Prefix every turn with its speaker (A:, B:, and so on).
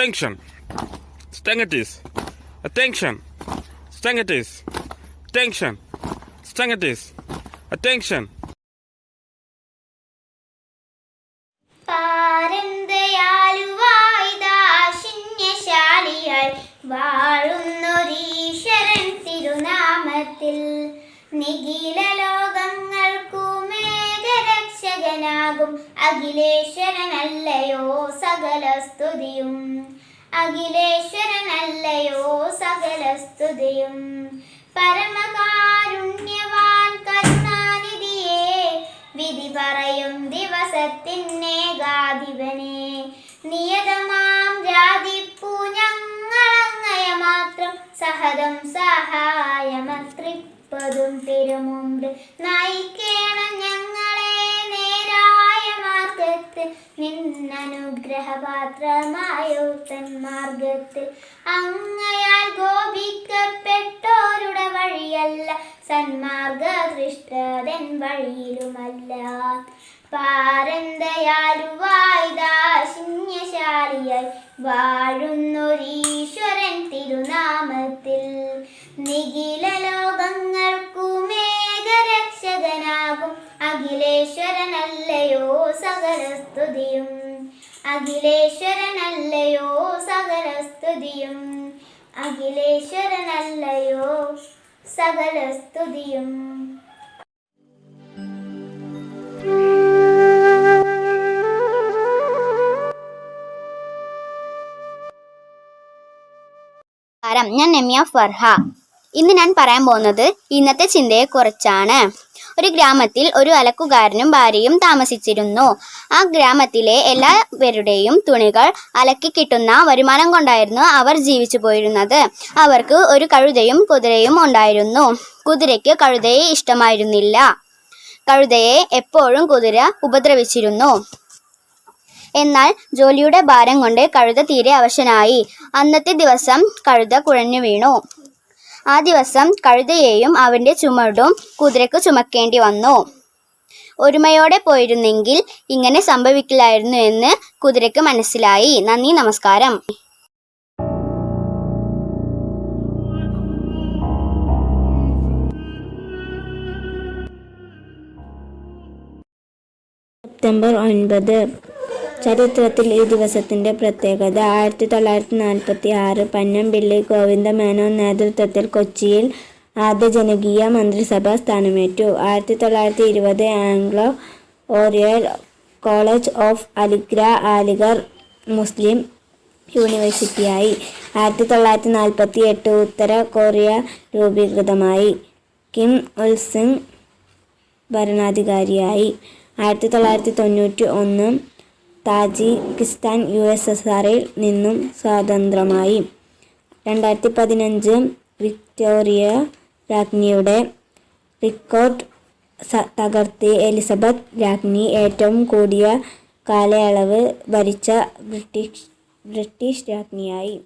A: Attention. Stangitis. Attention. Stangitis. Attention. Stangitis. Attention.
B: പാരന്തയാലുവായിദാശിന്യശാലിയായി വാഴുന്നൊരീശ്വരൻ തിരുനാമത്തിൽ നിഖില ലോകങ്ങൾക്കു മേഘരക്ഷകനാകും അഖിലേശ്വരനല്ലയോ സകല സ്തുതിയും. അഖിലേശ്വരനല്ലയോ സകല സ്തുതിയും. പരമകാരുണ്യവാൻ കരുണാനിധിയെ വിധി പറയും ദിവസത്തിനേകാധിപനെ നിയതമാം ജാതിപ്പൂ ഞങ്ങളങ്ങയ മാത്രം സഹദം സഹായമത്രിപ്പതും തിരുമുമ്പ് നയിക്കേണം ഞങ്ങളെ നേരായ മാർഗത്തിൽ നിന്നനുഗ്രഹപാത്രമായോത്തൻ മാർഗത്തിൽ അങ്ങയാൽ ഗോപിക്കപ്പെട്ടോരുടെ വഴിയല്ല സന്മാർഗദൃഷ്ടതൻ വഴിയിലുമല്ല. പാരന്തയാലുവായിദാശിന്യശാലിയായി വാഴുന്നൊരീശ്വരൻ തിരുനാമത്തിൽ നിഖില ലോകങ്ങൾക്കു മേഘരക്ഷകനാകും അഖിലേശ്വരനല്ലയോ സകല സ്തുതിയും. അഖിലേശ്വരനല്ലയോ സകല സ്തുതിയും. അഖിലേശ്വരനല്ലയോ സകല സ്തുതിയും.
C: ഞാൻ നമ്യ ഫർഹ. ഇന്ന് ഞാൻ പറയാൻ പോകുന്നത് ഇന്നത്തെ ചിന്തയെക്കുറിച്ചാണ്. ഒരു ഗ്രാമത്തിൽ ഒരു അലക്കുകാരനും ഭാര്യയും താമസിച്ചിരുന്നു. ആ ഗ്രാമത്തിലെ എല്ലാവരുടെയും തുണികൾ അലക്കി കിട്ടുന്ന വരുമാനം കൊണ്ടായിരുന്നു അവർ ജീവിച്ചു പോയിരുന്നത്. അവർക്ക് ഒരു കഴുതയും കുതിരയും ഉണ്ടായിരുന്നു. കുതിരയ്ക്ക് കഴുതയെ ഇഷ്ടമായിരുന്നില്ല. കഴുതയെ എപ്പോഴും കുതിര ഉപദ്രവിച്ചിരുന്നു. എന്നാൽ ജോലിയുടെ ഭാരം കൊണ്ട് കഴുത തീരെ അവശനായി. അന്നത്തെ ദിവസം കഴുത കുഴഞ്ഞു വീണു. ആ ദിവസം കഴുതയെയും അവൻ്റെ ചുമടും കുതിരയ്ക്ക് ചുമക്കേണ്ടി വന്നു. ഒരുമയോടെ പോയിരുന്നെങ്കിൽ ഇങ്ങനെ സംഭവിക്കില്ലായിരുന്നു എന്ന് കുതിരയ്ക്ക് മനസ്സിലായി. നന്ദി, നമസ്കാരം.
D: സെപ്റ്റംബർ 9. ചരിത്രത്തിൽ ഈ ദിവസത്തിൻ്റെ പ്രത്യേകത. 1946 പന്നംപിള്ളി ഗോവിന്ദമേനോൻ നേതൃത്വത്തിൽ കൊച്ചിയിൽ ആദ്യ ജനകീയ മന്ത്രിസഭ സ്ഥാനമേറ്റു. 1920 ആംഗ്ലോ ഓറിയൽ കോളേജ് ഓഫ് അലിഗർ മുസ്ലിം യൂണിവേഴ്സിറ്റിയായി. 1948 ഉത്തര കൊറിയ രൂപീകൃതമായി. കിം ഇൽ സുങ് ഭരണാധികാരിയായി. 1991 താജിക്കിസ്ഥാൻ USSRൽ നിന്നും സ്വതന്ത്രമായി. 2015 വിക്ടോറിയ രാജ്ഞിയുടെ റെക്കോർഡ് തകർത്ത് എലിസബത്ത് രാജ്ഞി ഏറ്റവും കൂടിയ കാലയളവ് ഭരിച്ച ബ്രിട്ടീഷ് രാജ്ഞിയായി.